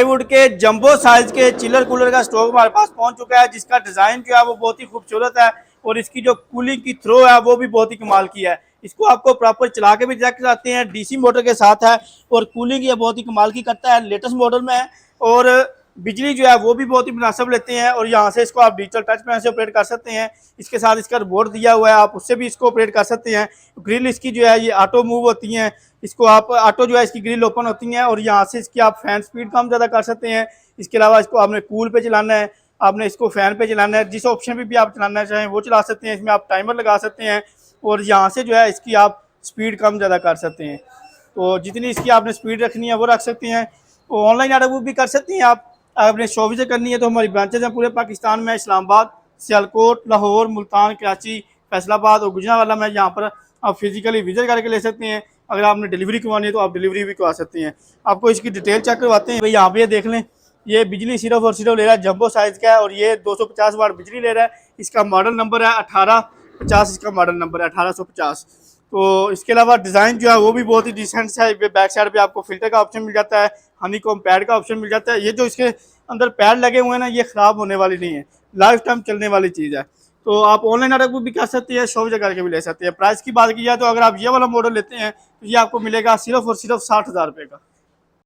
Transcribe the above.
Would के jumbo size के chiller cooler का स्टॉक हमारे पास पहुंच चुका है, जिसका डिजाइन जो है वो बहुत ही खूबसूरत है और इसकी जो कूलिंग की थ्रो है वो भी बहुत ही कमाल की है। इसको आपको प्रॉपर चला के भी चेक कराते हैं, डीसी मोटर के साथ है और कूलिंग ये बहुत ही कमाल की करता है, लेटेस्ट मॉडल में है और बिजली जो है वो भी बहुत ही मुनासिब लेते हैं। और यहाँ से इसको आप डिजिटल टच पैन से ऑपरेट कर सकते हैं। इसके साथ इसका बोर्ड दिया हुआ है, आप उससे भी इसको ऑपरेट कर सकते हैं। ग्रिल इसकी जो है ये ऑटो मूव होती हैं, इसको आप ऑटो जो है इसकी ग्रिल ओपन होती हैं और यहाँ से इसकी आप फैन स्पीड कम ज़्यादा कर सकते हैं। इसके अलावा इसको आपने कूल पे चलाना है, आपने इसको फ़ैन पे चलाना है, जिस ऑप्शन पे भी आप चलाना चाहें वो चला सकते हैं। इसमें आप टाइमर लगा सकते हैं और यहाँ से जो है इसकी आप स्पीड कम ज़्यादा कर सकते हैं। तो जितनी इसकी आपने स्पीड रखनी है वो रख सकते हैं। तो ऑनलाइन ऑर्डर वो भी कर सकते हैं आप। आपने शॉप विजिट करनी है तो हमारी ब्रांचेज हैं पूरे पाकिस्तान में, इस्लामाबाद, सियालकोट, लाहौर, मुल्तान, कराची, फैसलाबाद और गुजरांवाला में। यहाँ पर आप फिजिकली विजिट करके ले सकते हैं। अगर आपने डिलीवरी करवानी है तो आप डिलीवरी भी करवा सकते हैं। आपको इसकी डिटेल चेक करवाते हैं। भाई यहाँ पे देख लें, ये बिजली सिर्फ और सिर्फ ले रहा है जंबो साइज़ का है और ये 250 वाट बिजली ले रहा है। इसका मॉडल नंबर है 1850, इसका मॉडल नंबर है 1850। तो इसके अलावा डिज़ाइन जो है वो भी बहुत ही डिसेंट है। बैक साइड पे आपको फिल्टर का ऑप्शन मिल जाता है, हनीकॉम पैड का ऑप्शन मिल जाता है। ये जो इसके अंदर पैड लगे हुए हैं ना, ये ख़राब होने वाली नहीं है, लाइफ टाइम चलने वाली चीज़ है। तो आप ऑनलाइन ऑर्डर भी कर सकते हैं, शॉप करके भी ले सकते हैं। प्राइस की बात की जाए तो अगर आप ये वाला मॉडल लेते हैं तो ये आपको मिलेगा सिर्फ और सिर्फ 60,000 रुपये का।